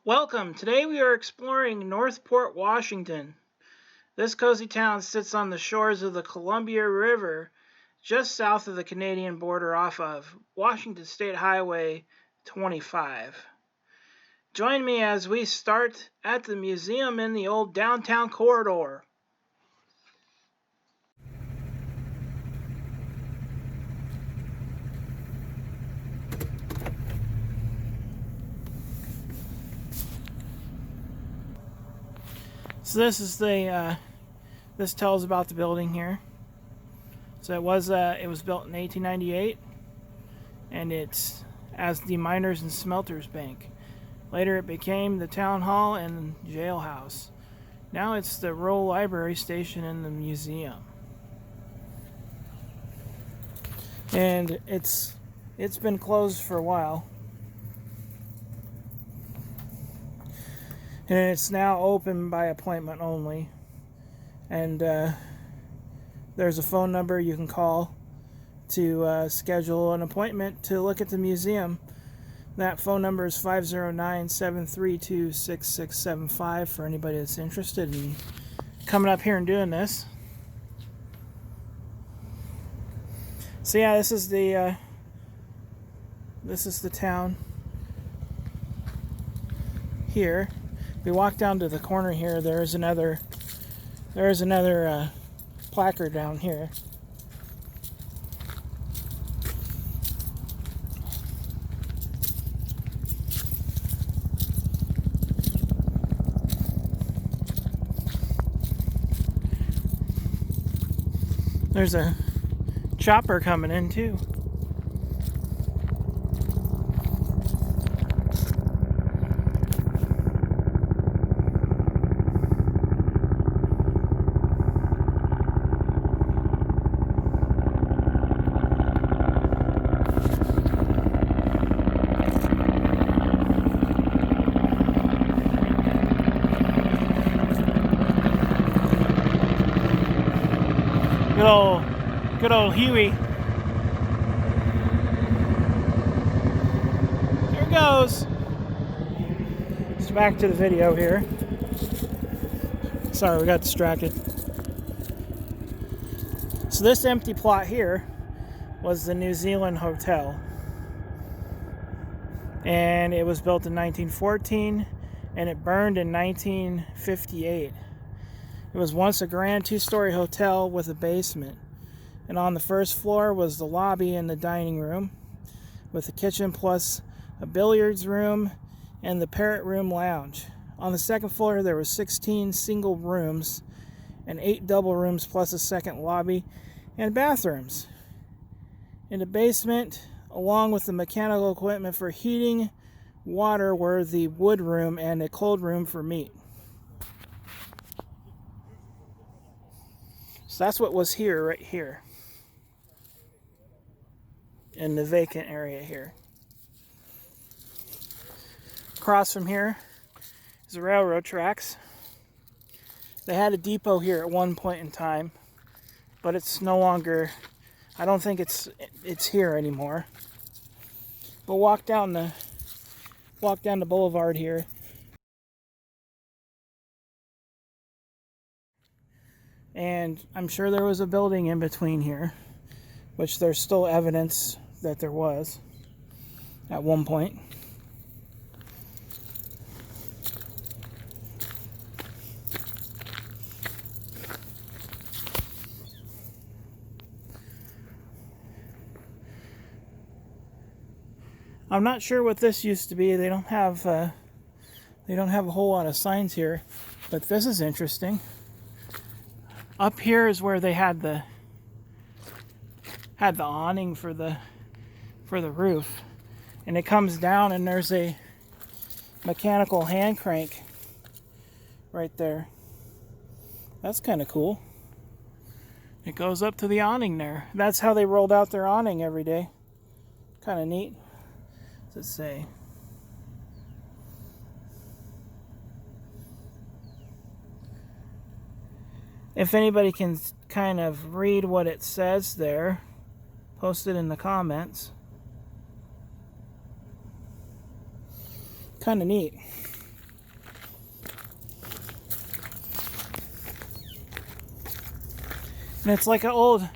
Welcome! Today we are exploring Northport, Washington. This cozy town sits on the shores of the Columbia River, just south of the Canadian border off of Washington State Highway 25. Join me as we start at the museum in the old downtown corridor. So this tells about the building here. So it was built in 1898, and it's as the Miners and Smelters Bank. Later it became the town hall and jailhouse. Now it's the rural library station and the museum. And it's been closed for a while. And it's now open by appointment only. And there's a phone number you can call to schedule an appointment to look at the museum. That phone number is 509-732-6675 for anybody that's interested in coming up here and doing this. So yeah, this is the town here. We walk down to the corner here. There's another placard down here. There's a chopper coming in too. Good old Huey. Here it goes. It's back to the video here. Sorry, we got distracted. So this empty plot here was the New Zealand Hotel. And it was built in 1914 and it burned in 1958. It was once a grand two-story hotel with a basement. And on the first floor was the lobby and the dining room with a kitchen plus a billiards room and the parrot room lounge. On the second floor there were 16 single rooms and 8 double rooms plus a second lobby and bathrooms. In the basement, along with the mechanical equipment for heating water, were the wood room and a cold room for meat. So that's what was here, right here. In the vacant area here. Across from here is the railroad tracks. They had a depot here at one point in time, but it's no longer, I don't think it's here anymore. But walk down the boulevard here. And I'm sure there was a building in between here, which there's still evidence that there was at one point. I'm not sure what this used to be. They don't have a whole lot of signs here, but this is interesting. Up here is where they had the awning for the roof, and it comes down and there's a mechanical hand crank right there. That's kind of cool. It goes up to the awning there. That's how they rolled out their awning every day. Kind of neat. What's it say? If anybody can kind of read what it says there, post it in the comments. Kind of neat. And it's like an old,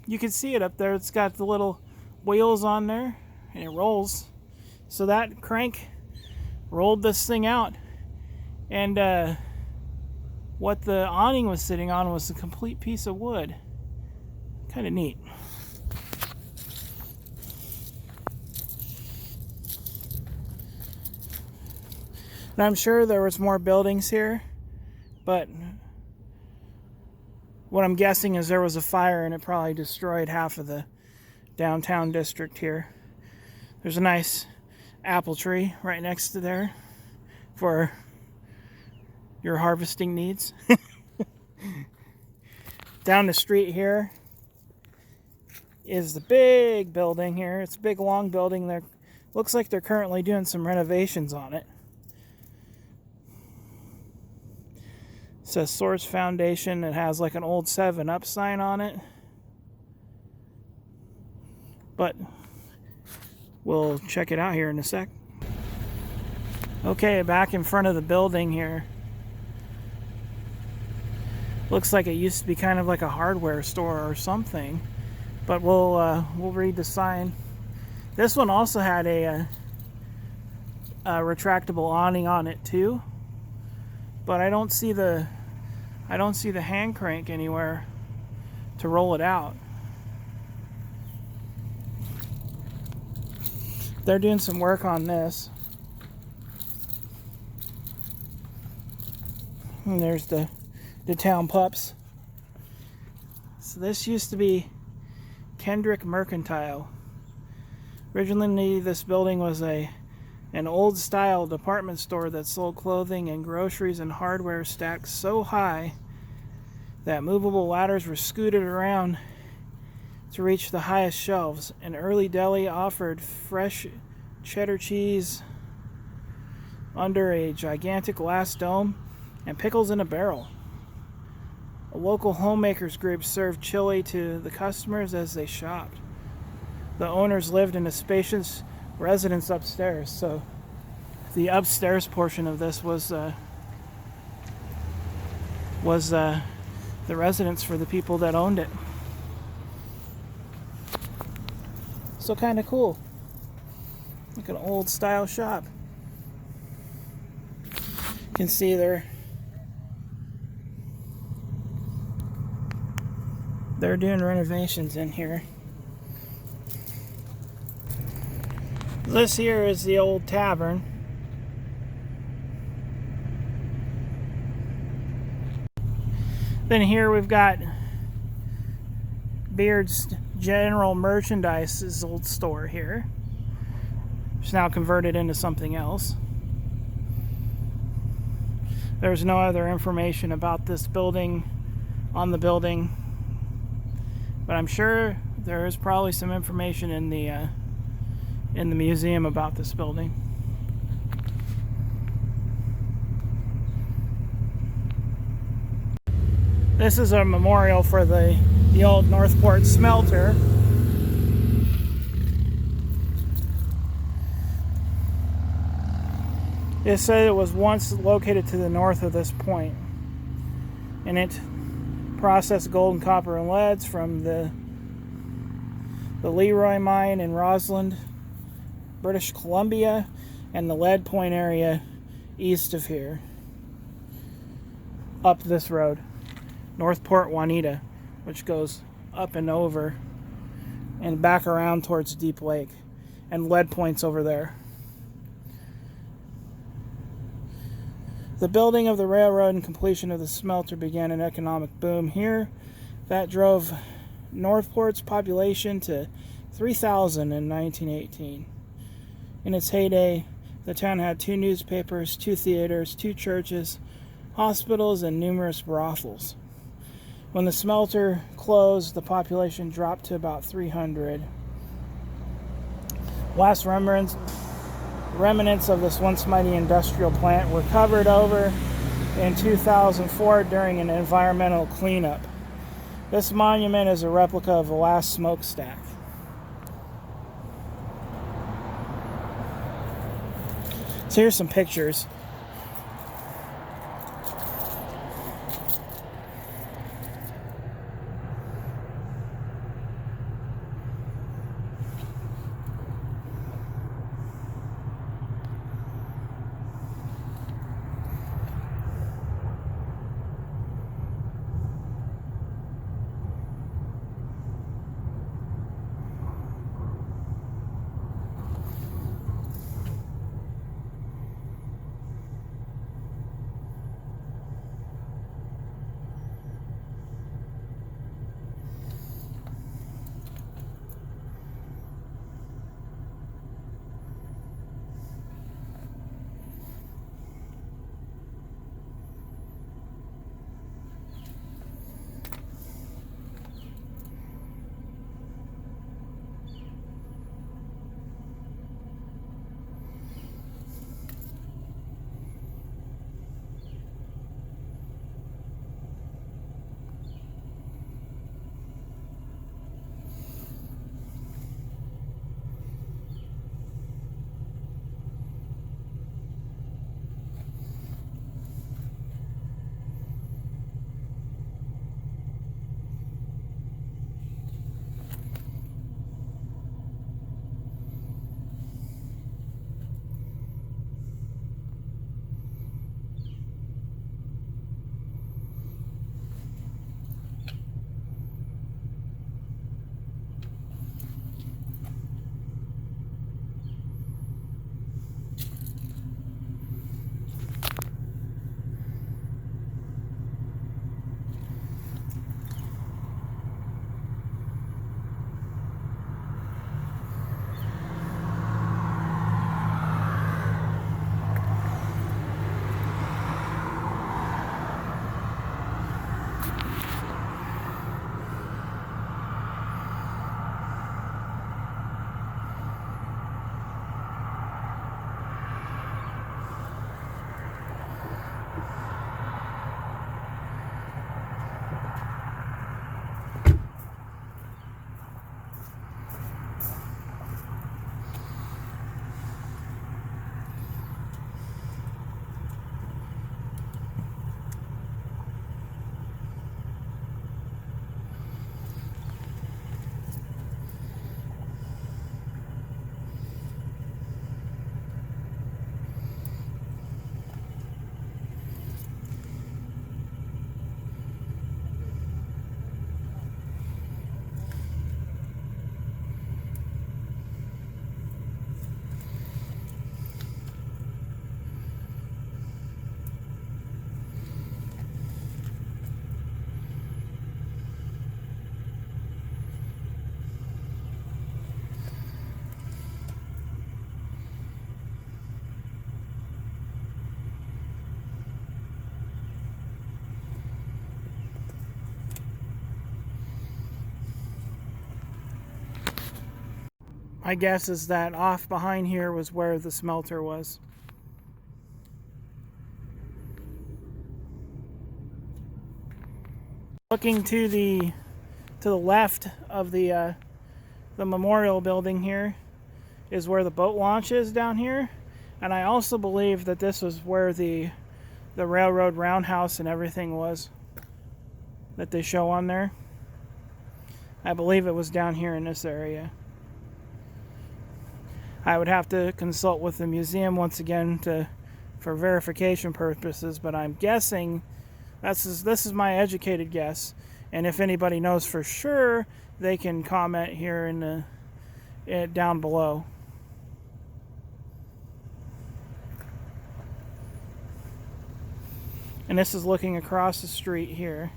you can see it up there. It's got the little wheels on there and it rolls. So that crank rolled this thing out. And what the awning was sitting on was a complete piece of wood. Kind of neat. And I'm sure there was more buildings here, but what I'm guessing is there was a fire and it probably destroyed half of the downtown district here. There's a nice apple tree right next to there for your harvesting needs. Down the street here is the big building here. It's a big long building there. Looks like they're currently doing some renovations on it. It says Source Foundation. It has like an old 7-Up sign on it. But we'll check it out here in a sec. Okay, back in front of the building here. Looks like it used to be kind of like a hardware store or something. But we'll read the sign. This one also had a retractable awning on it too. But I don't see the hand crank anywhere to roll it out. They're doing some work on this. And there's the town pups. So this used to be Kendrick Mercantile. Originally this building was an old style department store that sold clothing and groceries and hardware stacked so high that movable ladders were scooted around to reach the highest shelves. An early deli offered fresh cheddar cheese under a gigantic glass dome and pickles in a barrel. A local homemakers group served chili to the customers as they shopped. The owners lived in a spacious residence upstairs, so the upstairs portion of this was the residence for the people that owned it. So kind of cool. Like an old style shop. You can see they're doing renovations in here. This here is the old tavern. Then here we've got Beard's General Merchandise's old store here. It's now converted into something else. There's no other information about this building on the building, but I'm sure there is probably some information in the museum about this building. This is a memorial for the old Northport smelter. It said it was once located to the north of this point, and it processed gold and copper and leads from the Leroy mine in Roseland, British Columbia, and the Lead Point area east of here, up this road, Northport Washington, which goes up and over and back around towards Deep Lake, and Lead Point's over there. The building of the railroad and completion of the smelter began an economic boom here that drove Northport's population to 3,000 in 1918. In its heyday, the town had 2 newspapers, 2 theaters, 2 churches, hospitals, and numerous brothels. When the smelter closed, the population dropped to about 300. Last remnants of this once mighty industrial plant were covered over in 2004 during an environmental cleanup. This monument is a replica of the last smokestack. So here's some pictures. My guess is that off behind here was where the smelter was. Looking to the left of the memorial building here is where the boat launch is down here, and I also believe that this was where the railroad roundhouse and everything was that they show on there. I believe it was down here in this area. I would have to consult with the museum once again for verification purposes, but I'm guessing this is my educated guess. And if anybody knows for sure, they can comment here in down below. And this is looking across the street here.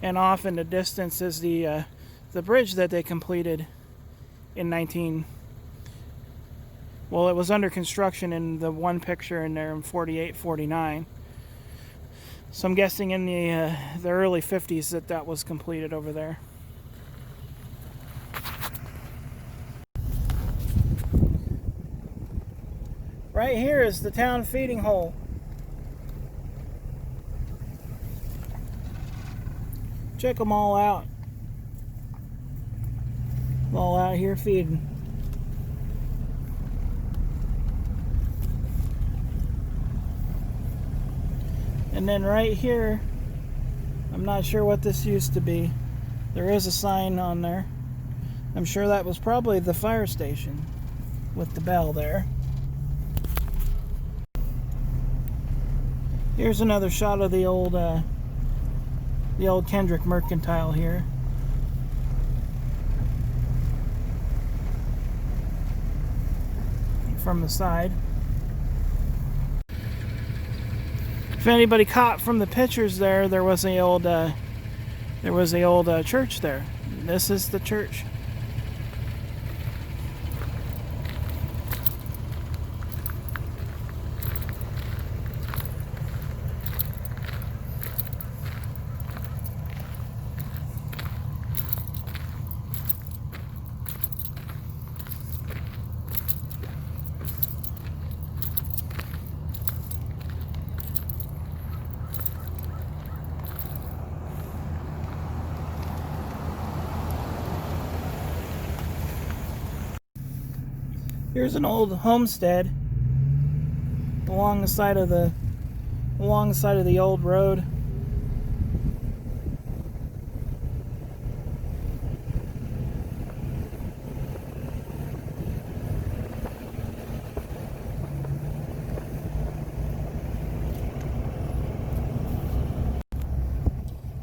And off in the distance is the bridge that they completed in well, it was under construction in the one picture in there in 48, 49. So I'm guessing in the early 50s that was completed over there. Right here is the town feeding hole. Check them all out. All out here feeding. And then right here, I'm not sure what this used to be. There is a sign on there. I'm sure that was probably the fire station with the bell there. Here's another shot of the old Kendrick Mercantile here. From the side. If anybody caught from the pictures there was a old church there. This is the church. Here's an old homestead along the side of the old road.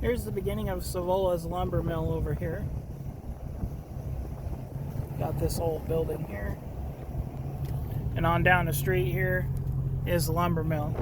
Here's the beginning of Savola's lumber mill over here. Got this old building here. And on down the street here is the lumber mill.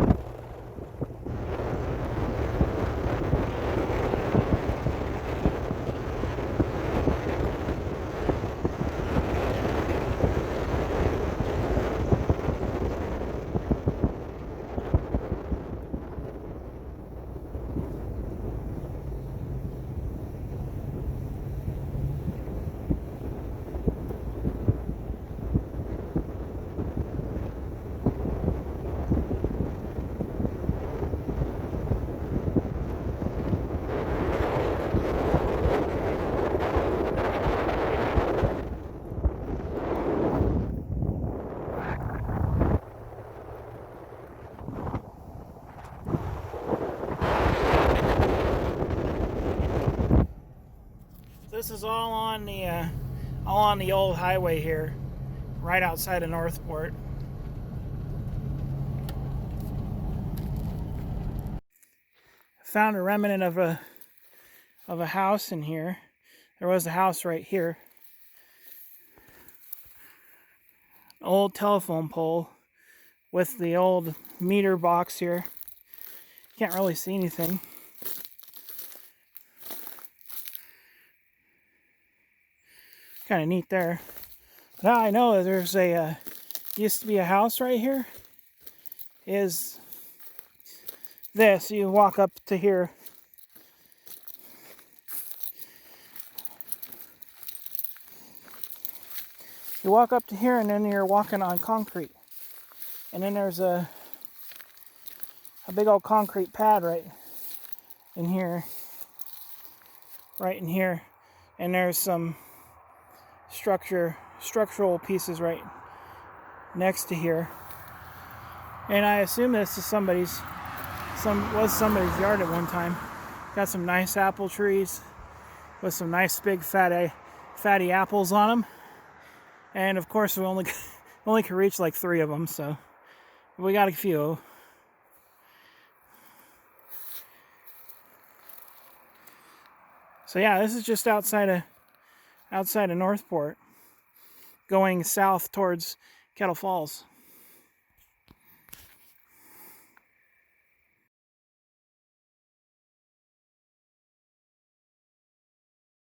This is all on the old highway here, right outside of Northport. Found a remnant of a house in here. There was a house right here. Old telephone pole with the old meter box here. Can't really see anything. Kind of neat there. Now I know that there's used to be a house right here. Is this, you walk up to here. You walk up to here and then you're walking on concrete. And then there's a big old concrete pad right in here. And there's some structural pieces right next to here. And I assume this is somebody's yard at one time. Got some nice apple trees with some nice big fatty apples on them. And of course we only could reach like 3 of them, so we got a few. So yeah, this is just outside of Northport, going south towards Kettle Falls.